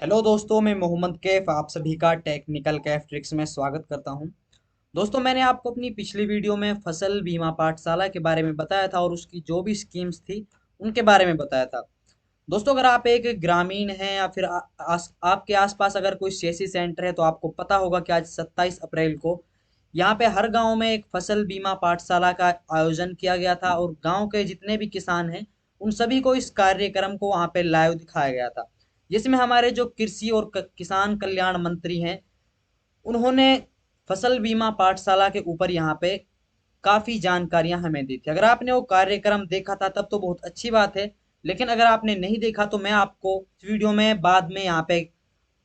Hello दोस्तों, मैं मोहम्मद कैफ आप सभी का टेक्निकल कैफ ट्रिक्स में स्वागत करता हूं। दोस्तों, मैंने आपको अपनी पिछली वीडियो में फसल बीमा पाठशाला के बारे में बताया था और उसकी जो भी स्कीम्स थी उनके बारे में बताया था। दोस्तों, अगर आप एक ग्रामीण हैं या फिर आपके आसपास अगर कोई सीएससी सेंटर है तो आपको पता होगा कि आज 27 अप्रैल को यहाँ पे हर गांव में एक फसल बीमा पाठशाला का आयोजन किया गया था और गांव के जितने भी किसान हैं उन सभी को इस कार्यक्रम को वहाँ पे लाइव दिखाया गया था, जिसमें हमारे जो कृषि और किसान कल्याण मंत्री हैं उन्होंने फसल बीमा पाठशाला के ऊपर यहाँ पे काफी जानकारियां हमें दी थी। अगर आपने वो कार्यक्रम देखा था तब तो बहुत अच्छी बात है, लेकिन अगर आपने नहीं देखा तो मैं आपको इस वीडियो में बाद में यहाँ पे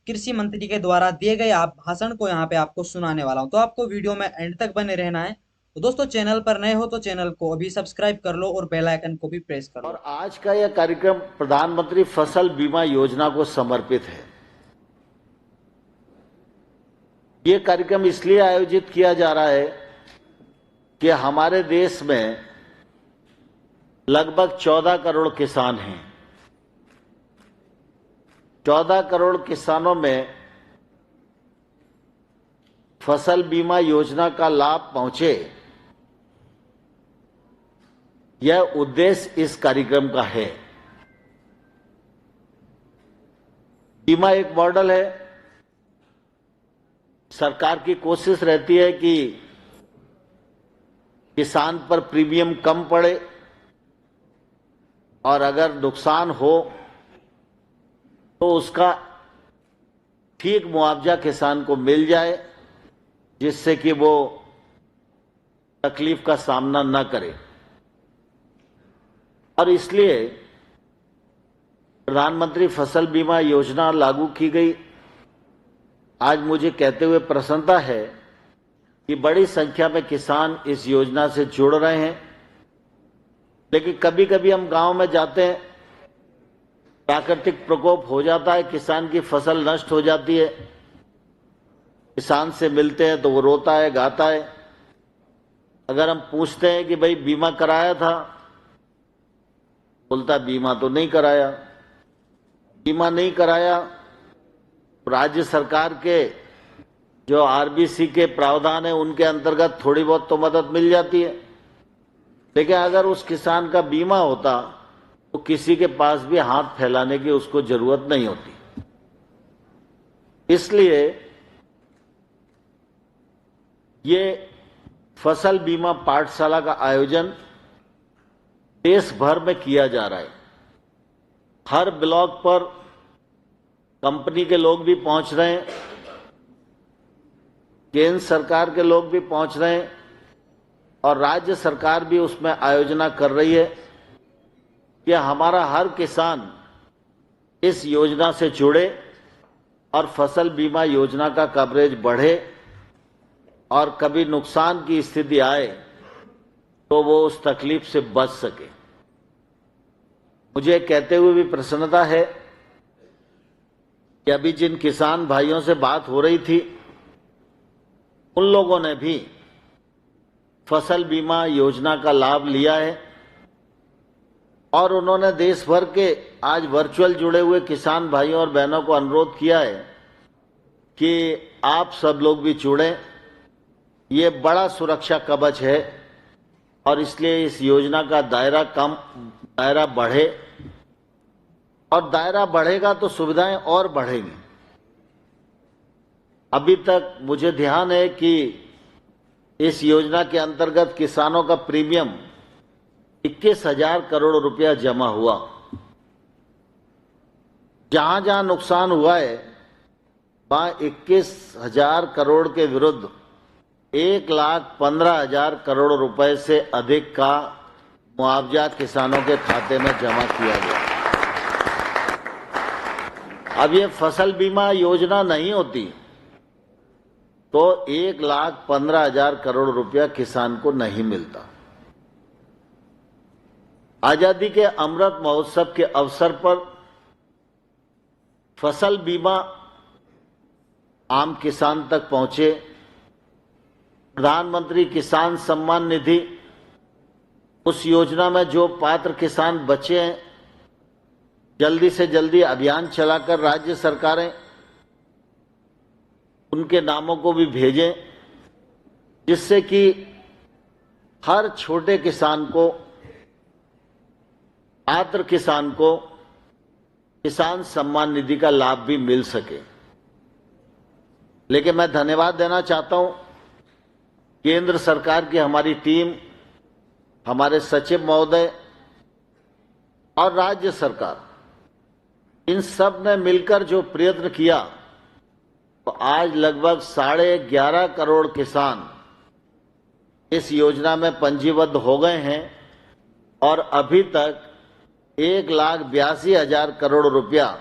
कृषि मंत्री के द्वारा दिए गए आप भाषण को यहाँ पे आपको सुनाने वाला हूँ, तो आपको वीडियो में एंड तक बने रहना है। तो दोस्तों, चैनल पर नए हो तो चैनल को अभी सब्सक्राइब कर लो और बेल आइकन को भी प्रेस कर लो। और आज का यह कार्यक्रम प्रधानमंत्री फसल बीमा योजना को समर्पित है। ये कार्यक्रम इसलिए आयोजित किया जा रहा है कि हमारे देश में लगभग 14 करोड़ किसान हैं। 14 करोड़ किसानों में फसल बीमा योजना का लाभ पहुंचे, यह उद्देश्य इस कार्यक्रम का है। बीमा एक मॉडल है। सरकार की कोशिश रहती है कि किसान पर प्रीमियम कम पड़े और अगर नुकसान हो तो उसका ठीक मुआवजा किसान को मिल जाए, जिससे कि वो तकलीफ का सामना न करे। और इसलिए प्रधानमंत्री फसल बीमा योजना लागू की गई। आज मुझे कहते हुए प्रसन्नता है कि बड़ी संख्या में किसान इस योजना से जुड़ रहे हैं। लेकिन कभी कभी हम गांव में जाते हैं, प्राकृतिक प्रकोप हो जाता है, किसान की फसल नष्ट हो जाती है। किसान से मिलते हैं तो वो रोता है, गाता है। अगर हम पूछते हैं कि भाई बीमा कराया था, बोलता बीमा तो नहीं कराया। बीमा नहीं कराया, राज्य सरकार के जो आरबीसी के प्रावधान है उनके अंतर्गत थोड़ी बहुत तो मदद मिल जाती है। लेकिन अगर उस किसान का बीमा होता तो किसी के पास भी हाथ फैलाने की उसको जरूरत नहीं होती। इसलिए ये फसल बीमा पाठशाला का आयोजन देश भर में किया जा रहा है। हर ब्लॉक पर कंपनी के लोग भी पहुंच रहे हैं, केंद्र सरकार के लोग भी पहुंच रहे हैं और राज्य सरकार भी उसमें आयोजना कर रही है कि हमारा हर किसान इस योजना से जुड़े और फसल बीमा योजना का कवरेज बढ़े और कभी नुकसान की स्थिति आए तो वो उस तकलीफ से बच सके। मुझे कहते हुए भी प्रसन्नता है कि अभी जिन किसान भाइयों से बात हो रही थी उन लोगों ने भी फसल बीमा योजना का लाभ लिया है और उन्होंने देश भर के आज वर्चुअल जुड़े हुए किसान भाइयों और बहनों को अनुरोध किया है कि आप सब लोग भी जुड़ें। ये बड़ा सुरक्षा कवच है और इसलिए इस योजना का दायरा बढ़े, और दायरा बढ़ेगा तो सुविधाएं और बढ़ेंगी। अभी तक मुझे ध्यान है कि इस योजना के अंतर्गत किसानों का प्रीमियम 21,000 करोड़ रुपया जमा हुआ। जहां जहां नुकसान हुआ है वहां 21,000 करोड़ के विरुद्ध 1,15,000 करोड़ रुपए से अधिक का मुआवजा किसानों के खाते में जमा किया गया। अब ये फसल बीमा योजना नहीं होती तो 1,15,000 करोड़ रुपया किसान को नहीं मिलता। आजादी के अमृत महोत्सव के अवसर पर फसल बीमा आम किसान तक पहुंचे। प्रधानमंत्री किसान सम्मान निधि, उस योजना में जो पात्र किसान बचे हैं जल्दी से जल्दी अभियान चलाकर राज्य सरकारें उनके नामों को भी भेजें, जिससे कि हर छोटे किसान को, पात्र किसान को किसान सम्मान निधि का लाभ भी मिल सके। लेकिन मैं धन्यवाद देना चाहता हूं केंद्र सरकार की हमारी टीम, हमारे सचिव महोदय और राज्य सरकार, इन सब ने मिलकर जो प्रयत्न किया, तो आज लगभग 11.5 करोड़ किसान इस योजना में पंजीबद्ध हो गए हैं और अभी तक 1,82,000 करोड़ रुपया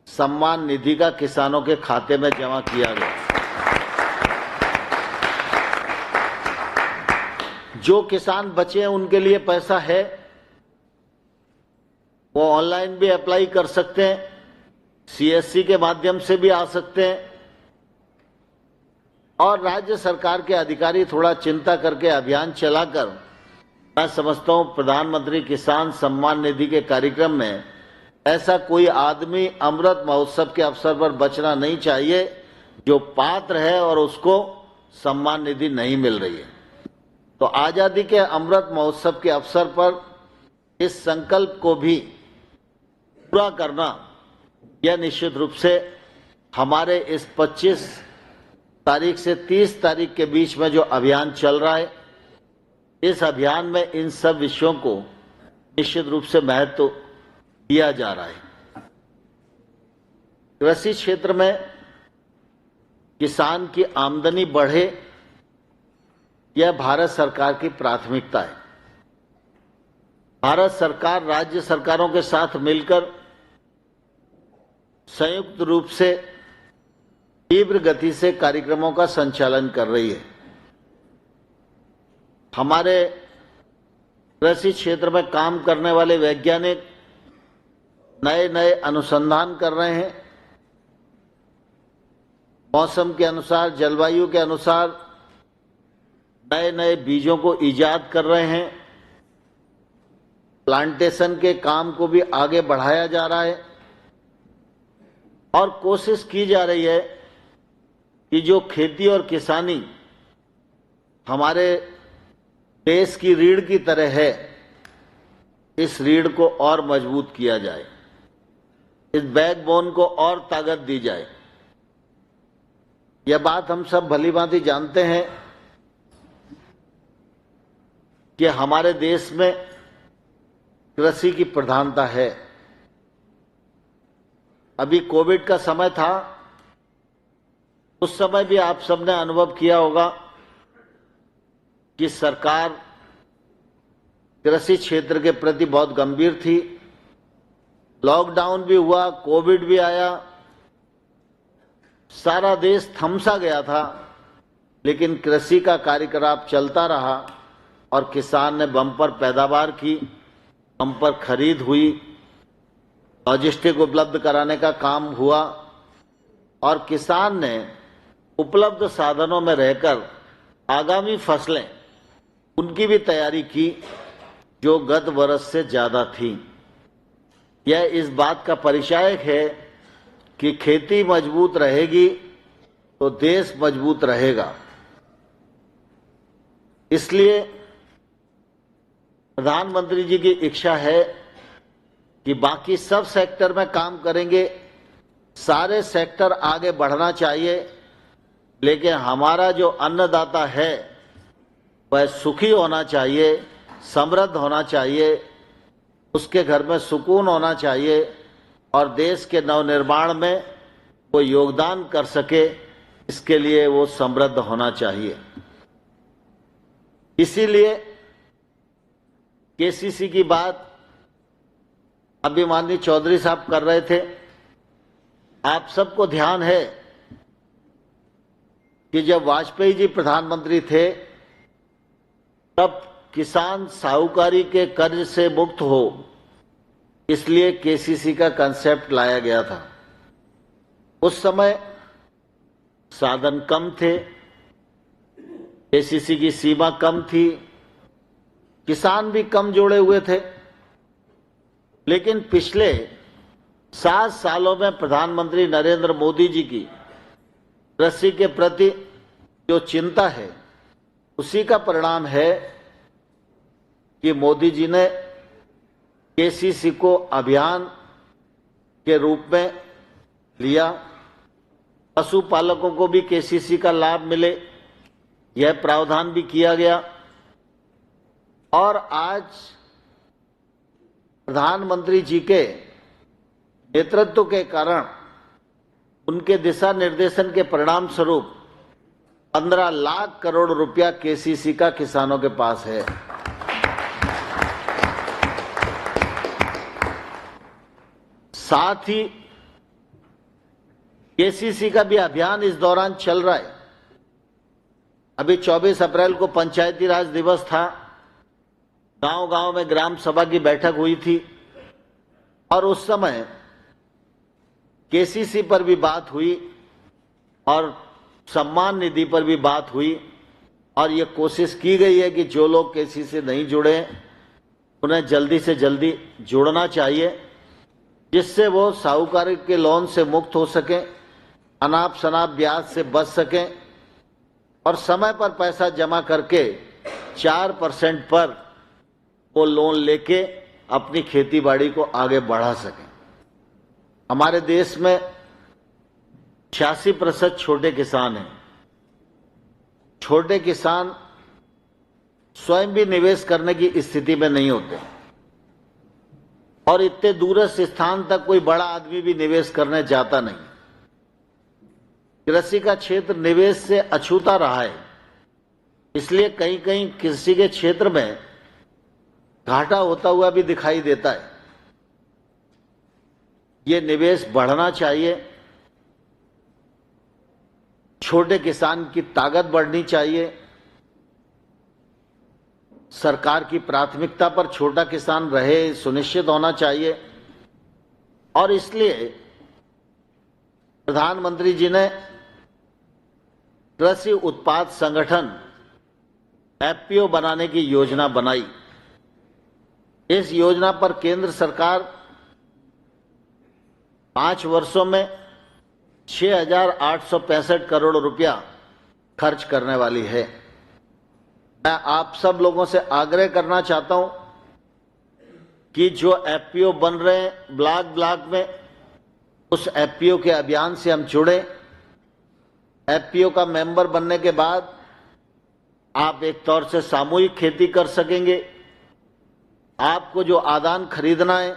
सम्मान निधि का किसानों के खाते में जमा किया गया। जो किसान बचे हैं उनके लिए पैसा है, वो ऑनलाइन भी अप्लाई कर सकते हैं, सीएससी के माध्यम से भी आ सकते हैं, और राज्य सरकार के अधिकारी थोड़ा चिंता करके अभियान चलाकर, मैं समझता हूं प्रधानमंत्री किसान सम्मान निधि के कार्यक्रम में ऐसा कोई आदमी अमृत महोत्सव के अवसर पर बचना नहीं चाहिए जो पात्र है और उसको सम्मान निधि नहीं मिल रही है। तो आजादी के अमृत महोत्सव के अवसर पर इस संकल्प को भी पूरा करना, यह निश्चित रूप से हमारे इस 25 तारीख से 30 तारीख के बीच में जो अभियान चल रहा है, इस अभियान में इन सब विषयों को निश्चित रूप से महत्व दिया जा रहा है। कृषि क्षेत्र में किसान की आमदनी बढ़े, यह भारत सरकार की प्राथमिकता है। भारत सरकार राज्य सरकारों के साथ मिलकर संयुक्त रूप से तीव्र गति से कार्यक्रमों का संचालन कर रही है। हमारे कृषि क्षेत्र में काम करने वाले वैज्ञानिक नए नए अनुसंधान कर रहे हैं, मौसम के अनुसार, जलवायु के अनुसार नए नए बीजों को ईजाद कर रहे हैं। प्लांटेशन के काम को भी आगे बढ़ाया जा रहा है और कोशिश की जा रही है कि जो खेती और किसानी हमारे देश की रीढ़ की तरह है, इस रीढ़ को और मजबूत किया जाए, इस बैकबोन को और ताकत दी जाए। यह बात हम सब भली भांति जानते हैं कि हमारे देश में कृषि की प्रधानता है। अभी कोविड का समय था, उस समय भी आप सबने अनुभव किया होगा कि सरकार कृषि क्षेत्र के प्रति बहुत गंभीर थी। लॉकडाउन भी हुआ, कोविड भी आया, सारा देश थमसा गया था, लेकिन कृषि का कार्यकलाप चलता रहा और किसान ने बम्पर पैदावार की, बम्पर खरीद हुई, लॉजिस्टिक उपलब्ध कराने का काम हुआ और किसान ने उपलब्ध साधनों में रहकर आगामी फसलें उनकी भी तैयारी की जो गत वर्ष से ज्यादा थी। यह इस बात का परिचायक है कि खेती मजबूत रहेगी तो देश मजबूत रहेगा। इसलिए प्रधानमंत्री जी की इच्छा है कि बाकी सब सेक्टर में काम करेंगे, सारे सेक्टर आगे बढ़ना चाहिए, लेकिन हमारा जो अन्नदाता है वह सुखी होना चाहिए, समृद्ध होना चाहिए, उसके घर में सुकून होना चाहिए और देश के नवनिर्माण में वो योगदान कर सके, इसके लिए वो समृद्ध होना चाहिए। इसीलिए केसीसी की बात अभी माननीय चौधरी साहब कर रहे थे। आप सबको ध्यान है कि जब वाजपेयी जी प्रधानमंत्री थे तब किसान साहूकारी के कर्ज से मुक्त हो, इसलिए केसीसी का कंसेप्ट लाया गया था। उस समय साधन कम थे, केसीसी की सीमा कम थी, किसान भी कम जोड़े हुए थे, लेकिन पिछले 7 सालों में प्रधानमंत्री नरेंद्र मोदी जी की कृषि के प्रति जो चिंता है, उसी का परिणाम है कि मोदी जी ने केसीसी को अभियान के रूप में लिया। पशुपालकों को भी केसीसी का लाभ मिले, यह प्रावधान भी किया गया। और आज प्रधानमंत्री जी के नेतृत्व के कारण, उनके दिशा निर्देशन के परिणाम स्वरूप 15 लाख करोड़ रुपया केसीसी का किसानों के पास है। साथ ही केसीसी का भी अभियान इस दौरान चल रहा है। अभी 24 अप्रैल को पंचायती राज दिवस था। गांव-गांव में ग्राम सभा की बैठक हुई थी और उस समय केसीसी पर भी बात हुई और सम्मान निधि पर भी बात हुई और ये कोशिश की गई है कि जो लोग केसीसी से नहीं जुड़े उन्हें जल्दी से जल्दी जुड़ना चाहिए, जिससे वो साहूकारी के लोन से मुक्त हो सकें, अनाप शनाप ब्याज से बच सकें और समय पर पैसा जमा करके 4% पर वो लोन लेके अपनी खेती बाड़ी को आगे बढ़ा सकें। हमारे देश में 86% छोटे किसान हैं। छोटे किसान स्वयं भी निवेश करने की स्थिति में नहीं होते और इतने दूरस्थ स्थान तक कोई बड़ा आदमी भी निवेश करने जाता नहीं। कृषि का क्षेत्र निवेश से अछूता रहा है, इसलिए कहीं कहीं कृषि के क्षेत्र में घाटा होता हुआ भी दिखाई देता है। ये निवेश बढ़ना चाहिए, छोटे किसान की ताकत बढ़नी चाहिए। सरकार की प्राथमिकता पर छोटा किसान रहे, सुनिश्चित होना चाहिए और इसलिए प्रधानमंत्री जी ने कृषि उत्पाद संगठन एफपीओ बनाने की योजना बनाई। इस योजना पर केंद्र सरकार 5 वर्षों में 6,865 करोड़ रुपया खर्च करने वाली है। मैं आप सब लोगों से आग्रह करना चाहता हूं कि जो एफपीओ बन रहे हैं ब्लॉक ब्लॉक में, उस एफपीओ के अभियान से हम जुड़े। एफपीओ का मेंबर बनने के बाद आप एक तौर से सामूहिक खेती कर सकेंगे। आपको जो आदान खरीदना है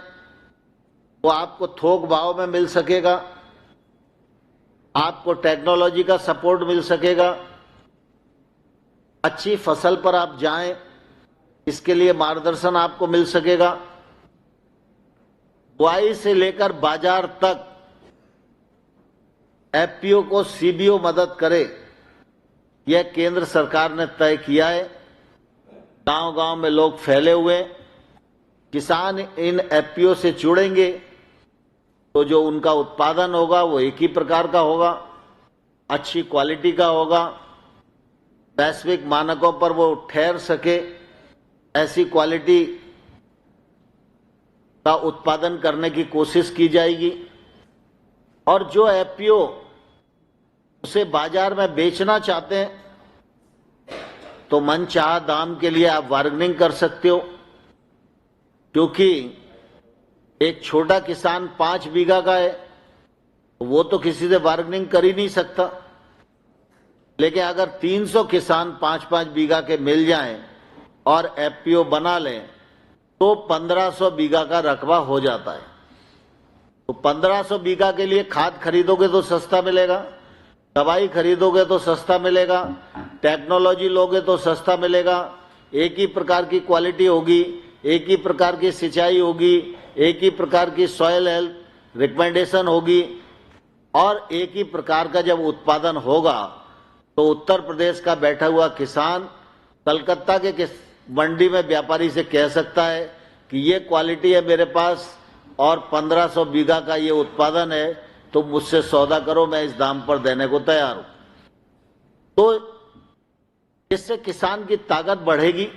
वो आपको थोक भाव में मिल सकेगा, आपको टेक्नोलॉजी का सपोर्ट मिल सकेगा, अच्छी फसल पर आप जाएं, इसके लिए मार्गदर्शन आपको मिल सकेगा। बुआई से लेकर बाजार तक एफपीओ को सीबीओ मदद करे, यह केंद्र सरकार ने तय किया है। गांव-गांव में लोग फैले हुए, किसान इन एफपीओ से जुड़ेंगे तो जो उनका उत्पादन होगा वो एक ही प्रकार का होगा, अच्छी क्वालिटी का होगा, वैश्विक मानकों पर वो ठहर सके, ऐसी क्वालिटी का उत्पादन करने की कोशिश की जाएगी। और जो एफपीओ उसे बाजार में बेचना चाहते हैं तो मनचाहा दाम के लिए आप बार्गेनिंग कर सकते हो, क्योंकि एक छोटा किसान 5 बीघा का है, वो तो किसी से बार्गेनिंग कर ही नहीं सकता। लेकिन अगर 300 किसान 5-5 बीघा के मिल जाएं और एफपीओ बना लें तो 1500 बीघा का रकबा हो जाता है। तो 1500 बीघा के लिए खाद खरीदोगे तो सस्ता मिलेगा, दवाई खरीदोगे तो सस्ता मिलेगा, टेक्नोलॉजी लोगे तो सस्ता मिलेगा, एक ही प्रकार की क्वालिटी होगी, एक ही प्रकार की सिंचाई होगी, एक ही प्रकार की सॉइल हेल्थ रिकमेंडेशन होगी और एक ही प्रकार का जब उत्पादन होगा तो उत्तर प्रदेश का बैठा हुआ किसान कलकत्ता के मंडी में व्यापारी से कह सकता है कि ये क्वालिटी है मेरे पास और 1500 बीघा का ये उत्पादन है, तो मुझसे सौदा करो, मैं इस दाम पर देने को तैयार हूं। तो इससे किसान की ताकत बढ़ेगी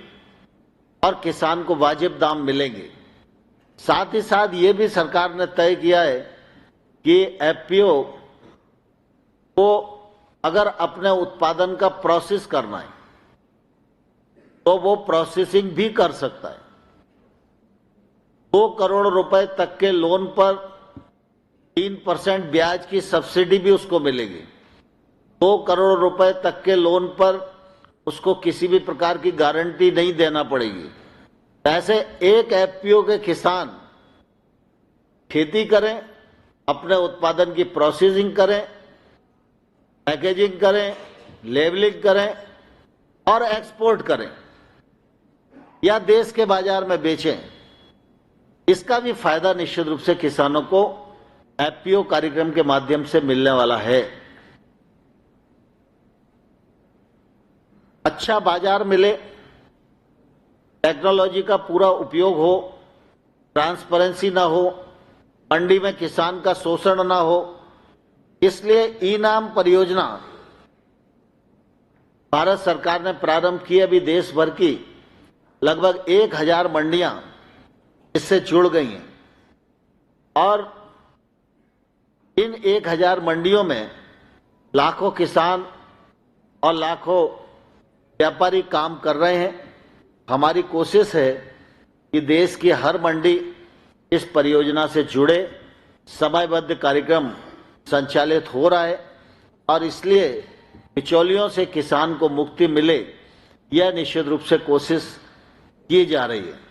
और किसान को वाजिब दाम मिलेंगे। साथ ही साथ ये भी सरकार ने तय किया है कि एफपीओ को अगर अपने उत्पादन का प्रोसेस करना है तो वो प्रोसेसिंग भी कर सकता है। 2 करोड़ रुपए तक के लोन पर 3% ब्याज की सब्सिडी भी उसको मिलेगी। 2 करोड़ रुपए तक के लोन पर उसको किसी भी प्रकार की गारंटी नहीं देना पड़ेगी। ऐसे एक एफपीओ के किसान खेती करें, अपने उत्पादन की प्रोसेसिंग करें, पैकेजिंग करें, लेबलिंग करें और एक्सपोर्ट करें या देश के बाजार में बेचें। इसका भी फायदा निश्चित रूप से किसानों को एफपीओ कार्यक्रम के माध्यम से मिलने वाला है। अच्छा बाजार मिले, टेक्नोलॉजी का पूरा उपयोग हो, ट्रांसपेरेंसी ना हो, मंडी में किसान का शोषण ना हो, इसलिए ई-नाम परियोजना भारत सरकार ने प्रारंभ की। अभी देश भर की लगभग 1000 मंडियां इससे जुड़ गई हैं और इन 1000 मंडियों में लाखों किसान और लाखों व्यापारी काम कर रहे हैं। हमारी कोशिश है कि देश की हर मंडी इस परियोजना से जुड़े। समयबद्ध कार्यक्रम संचालित हो रहा है और इसलिए बिचौलियों से किसान को मुक्ति मिले, यह निश्चित रूप से कोशिश की जा रही है।